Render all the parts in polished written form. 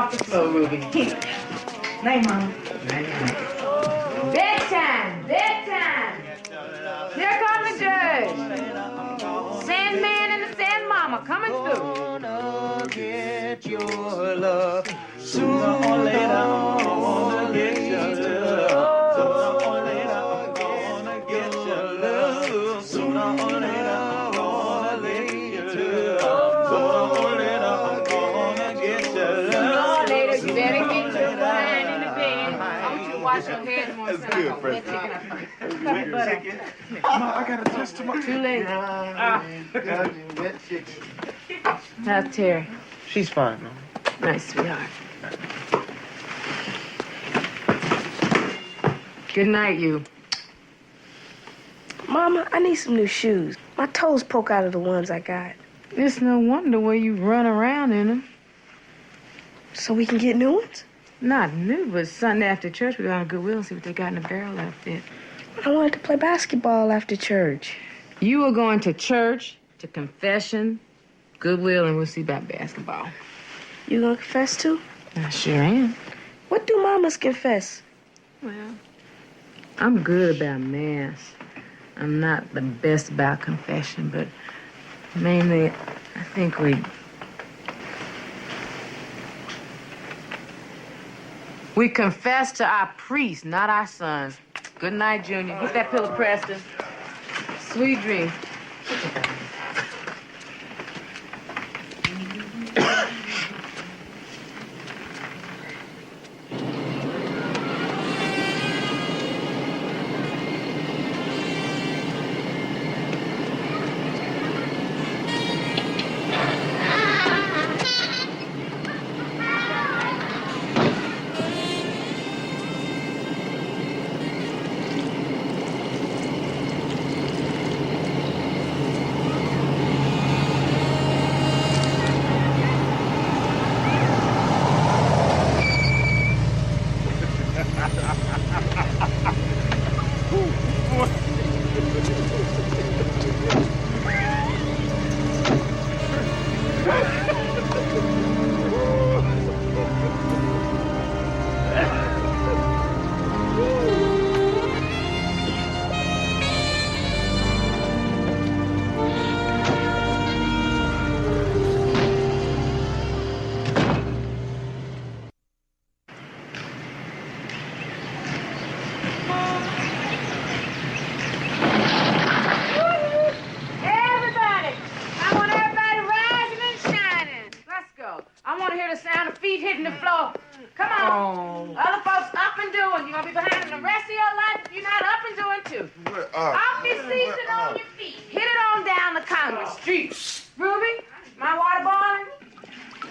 off the floor, Ruby. Night, Mama. Night. Bedtime! Bedtime! Here comes the judge. Sandman and the Sand Mama coming through. Gonna get your love sooner or later. I'm gonna get your love. Sooner or later, I'm gonna get your love. Sooner or later, I'm gonna get your love. Sooner or later, I'm gonna get your love. Sooner or later, you better get your behind in the bed. I want you to wash your hair tomorrow. That's good, President. Ma, I got a test tomorrow. Too late. Wet chicken. How's Terry? She's fine, Mom. Nice, sweetheart. Good night, you. Mama, I need some new shoes. My toes poke out of the ones I got. It's no wonder where you run around in them. So we can get new ones? Not new, but Sunday after church, we go to Goodwill and see what they got in the barrel outfit. I wanted to play basketball after church. You were going to church, to confession, Goodwill, and we'll see about basketball. You gonna confess too? I sure am. What do mamas confess? Well, I'm good about Mass. I'm not the best about confession, but mainly, I think we confess to our priests, not our sons. Good night, Junior. Get that pillow, Preston. Sweet dreams.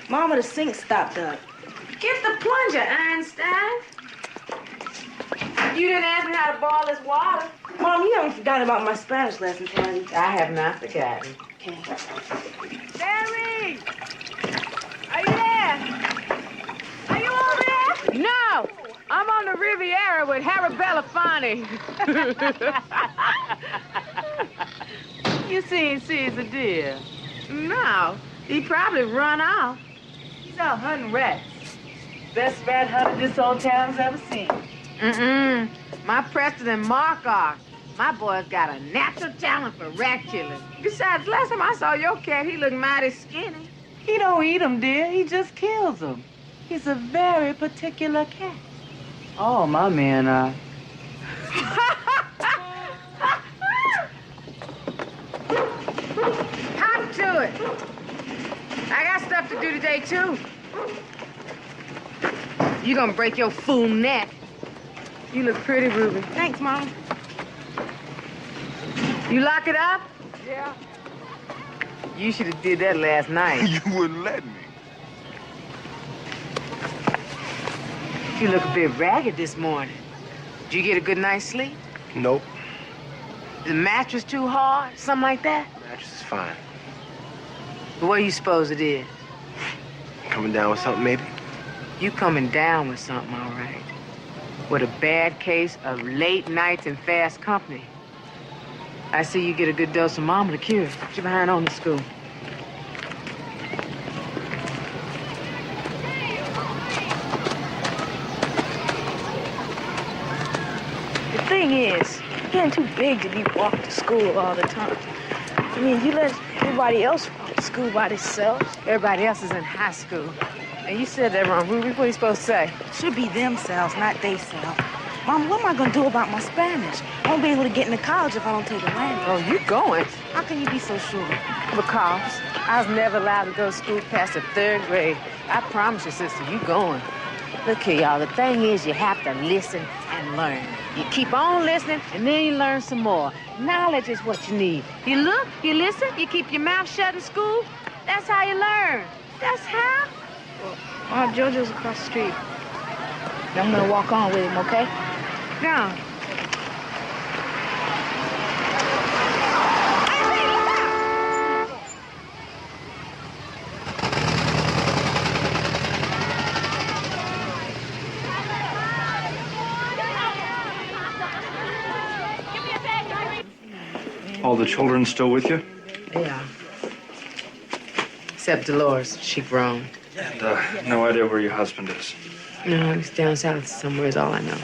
Mama, the sink stopped up. Get the plunger, Einstein. You didn't ask me how to boil this water. Mom, you haven't forgotten about my Spanish lessons, have you? I have not forgotten. Okay. Barry! Are you there? Are you over there? No! I'm on the Riviera with Harry Belafonte. You seen Caesar, dear? No. He probably run off. He's out hunting rats. Best rat hunter this old town's ever seen. Mm-mm. My Preston and Mark are. My boy's got a natural talent for rat killing. Besides, last time I saw your cat, he looked mighty skinny. He don't eat them, dear. He just kills them. He's a very particular cat. Oh, my man, Hop to it. I got stuff to do today, too. You gonna break your fool neck. You look pretty, Ruby. Thanks, Mom. You lock it up? Yeah. You should have did that last night. You wouldn't let me. You look a bit ragged this morning. Did you get a good night's sleep? Nope. The mattress too hard? Something like that? Mattress is fine. But what do you suppose it is? Coming down with something, maybe? You coming down with something, all right. With a bad case of late nights and fast company. I see you get a good dose of mama to cure. Get you behind on to school. getting too big to be walked to school all the time. I mean, you let everybody else walk to school by themselves. Everybody else is in high school. And you said that wrong, Ruby. What are you supposed to say? Should be themselves, not theyself. Mom, what am I gonna do about my Spanish? I won't be able to get into college if I don't take a language. Oh, you going? How can you be so sure? Because I was never allowed to go to school past the 3rd grade. I promise you, sister, you going. Look here, y'all. The thing is, you have to listen and learn. You keep on listening, and then you learn some more. Knowledge is what you need. You look, you listen, you keep your mouth shut in school. That's how you learn. That's how. JoJo's across the street. I'm gonna walk on with him, okay? Now. All the children still with you? Yeah. Except Dolores. She grown. And no idea where your husband is? No, he's down south somewhere is all I know.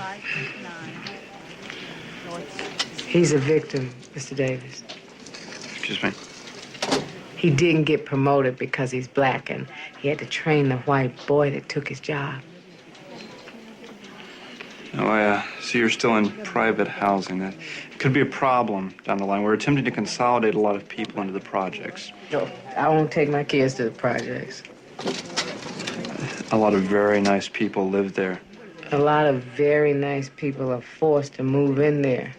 He's a victim, Mr. Davis. Excuse me? He didn't get promoted because he's black, and he had to train the white boy that took his job. No, I see you're still in private housing. That could be a problem down the line. We're attempting to consolidate a lot of people into the projects. No, I won't take my kids to the projects. A lot of very nice people live there. A lot of very nice people are forced to move in there.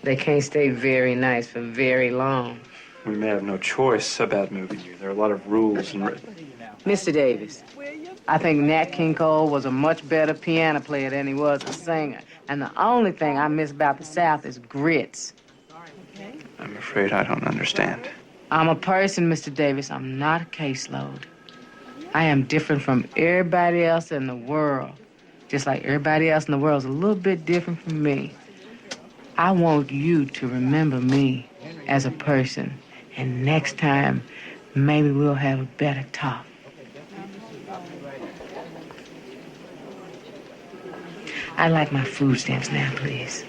They can't stay very nice for very long. We may have no choice about moving you. There are a lot of rules and... Mr. Davis, I think Nat King Cole was a much better piano player than he was a singer. And the only thing I miss about the South is grits. I'm afraid I don't understand. I'm a person, Mr. Davis. I'm not a caseload. I am different from everybody else in the world. Just like everybody else in the world is a little bit different from me. I want you to remember me as a person. And next time, maybe we'll have a better talk. I'd like my food stamps now, please.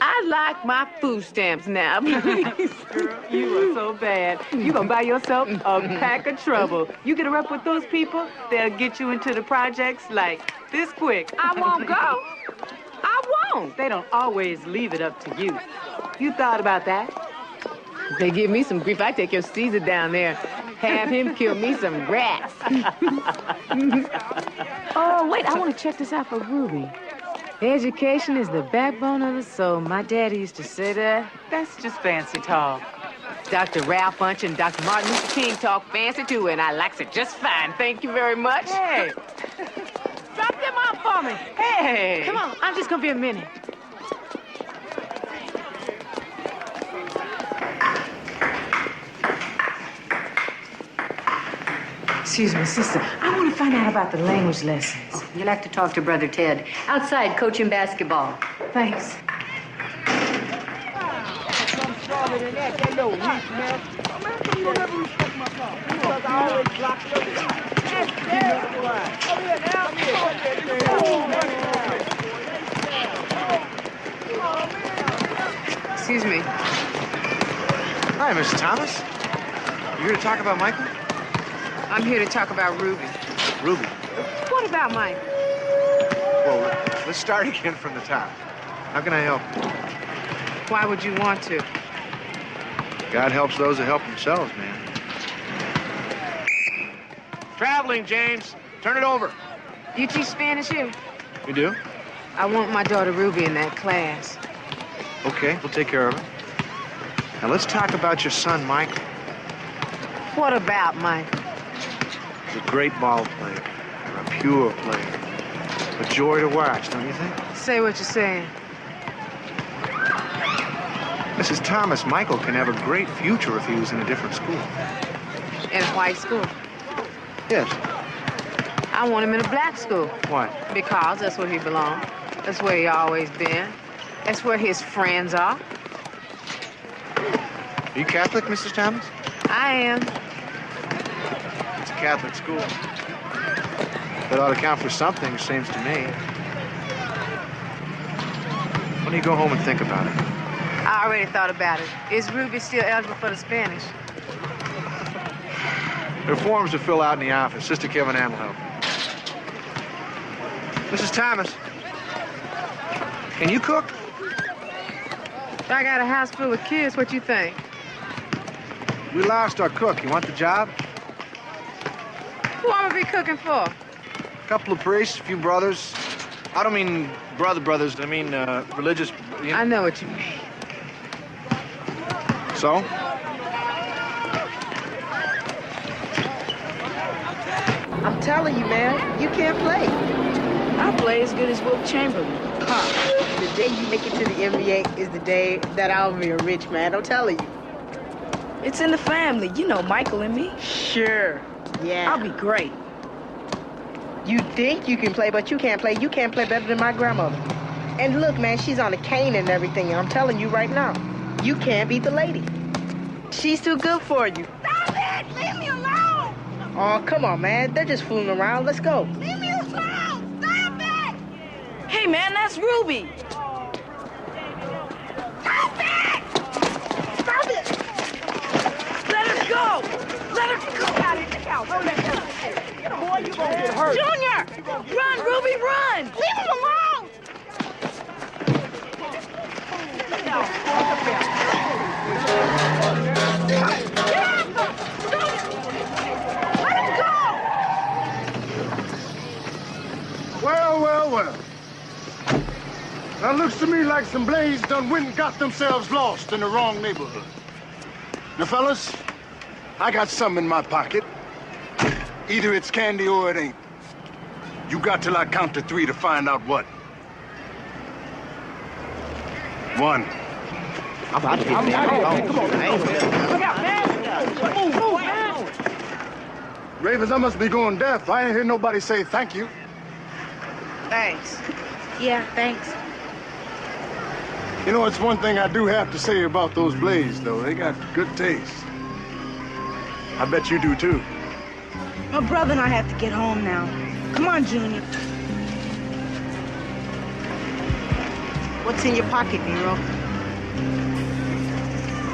I'd like my food stamps now, please. Girl, you are so bad. You gonna buy yourself a pack of trouble. You get her up with those people, they'll get you into the projects like this quick. I won't go. I won't. They don't always leave it up to you. You thought about that? If they give me some grief, I take your Caesar down there. Have him kill me some rats. Oh, wait, I want to check this out for Ruby. Education is the backbone of the soul. My daddy used to say that. That's just fancy talk. Dr. Ralph Bunch and Dr. Martin Luther King talk fancy too, and I likes it just fine. Thank you very much. Hey, drop them off for me. Hey. Come on, I'm just gonna be a minute. Excuse me, sister. I want to find out about the language lessons. Oh, you'll have to talk to Brother Ted. Outside, coaching basketball. Thanks. Excuse me. Hi, Mr. Thomas. You here to talk about Michael? I'm here to talk about Ruby. Ruby. What about Mike? Well, let's start again from the top. How can I help you? Why would you want to? God helps those that help themselves, man. Traveling, James. Turn it over. You teach Spanish here? You do? I want my daughter Ruby in that class. Okay, we'll take care of it. Now, let's talk about your son, Michael. What about Mike? He's a great ball player, and a pure player. A joy to watch, don't you think? Say what you're saying. Mrs. Thomas, Michael can have a great future if he was in a different school. In a white school. Yes. I want him in a black school. Why? Because that's where he belongs. That's where he always been. That's where his friends are. Are you Catholic, Mrs. Thomas? I am. It's a Catholic school. That ought to count for something, it seems to me. don't you go home and think about it? I already thought about it. Is Ruby still eligible for the Spanish? There are forms to fill out in the office. Sister Kevin Ann will help. Mrs. Thomas, can you cook? I got a house full of kids. What you think? We lost our cook. You want the job? Who I'm gonna be cooking for? A couple of priests, a few brothers. I don't mean brothers. I mean religious. You know. I know what you mean. So? I'm telling you, man, you can't play. I play as good as Wilt Chamberlain. Huh. The day you make it to the NBA is the day that I'll be a rich man. I'm telling you. It's in the family. You know Michael and me. Sure. Yeah. I'll be great. You think you can play, but you can't play. You can't play better than my grandmother. And look, man, she's on a cane and everything, and I'm telling you right now, you can't beat the lady. She's too good for you. Stop it! Leave me alone! Oh, come on, man. They're just fooling around. Let's go. Leave me alone! Stop it! Hey, man, that's Ruby. Stop it! Stop it! Let her go. Let her go. Get out of the house. Boy, you gonna get hurt. Junior, run, Ruby, run. Leave him alone! Well. Now, looks to me like some blades done went and got themselves lost in the wrong neighborhood. Now, fellas, I got something in my pocket. Either it's candy or it ain't. You got till I count to 3 to find out what. 1. I'm out of here, man. Come on, man. Look out, man! Move, man! Ravens, I must be going deaf. I ain't hear nobody say thank you. Thanks. Yeah, thanks. You know, it's one thing I do have to say about those blades, though. They got good taste. I bet you do, too. My brother and I have to get home now. Come on, Junior. What's in your pocket, Nero?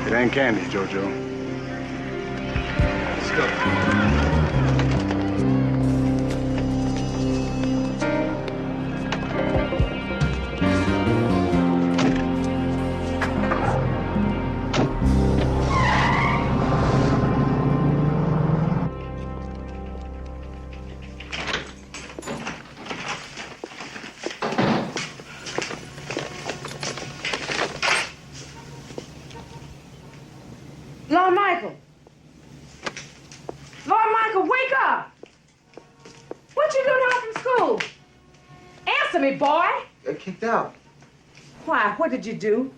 It ain't candy, Jojo. Let's go. Lord Michael, wake up! What you doing home from school? Answer me, boy! Got kicked out. Why? What did you do?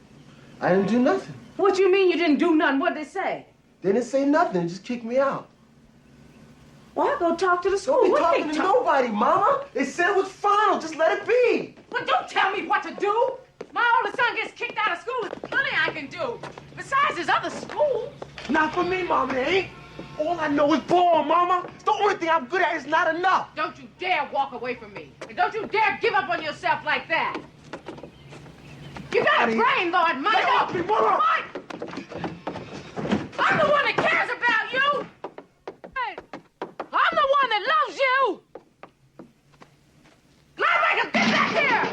I didn't do nothing. What you mean you didn't do nothing? What'd they say? They didn't say nothing. They just kicked me out. Well, I'll go talk to the school. Don't be What talking to nobody, Mama. They said it was final. Just let it be. Well, don't tell me what to do. My oldest son gets kicked out of school. There's plenty I can do. Besides, there's other schools. Not for me, Mama. They ain't. All I know is ball, Mama. It's the only thing I'm good at. Is not enough. Don't you dare walk away from me. And don't you dare give up on yourself like that. You got a brain, Lord Michael. Get off me, Mama. I'm the one that cares about you. I'm the one that loves you. Lord Michael, get back here.